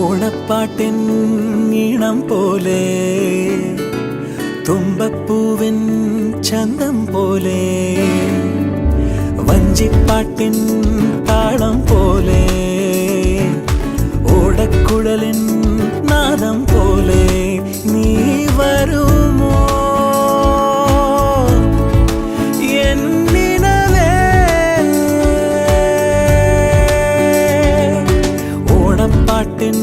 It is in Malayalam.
ഓണപ്പാട്ടിൻ ഈണം പോലെ തുമ്പപ്പൂവിൻ ചന്തം പോലെ വഞ്ചിപ്പാട്ടിൻ താളം പോലെ ഓടക്കുഴലിൻ നാദം പോലെ നീ വരുമോ എന്നിനവേ ഓണപ്പാട്ടിൻ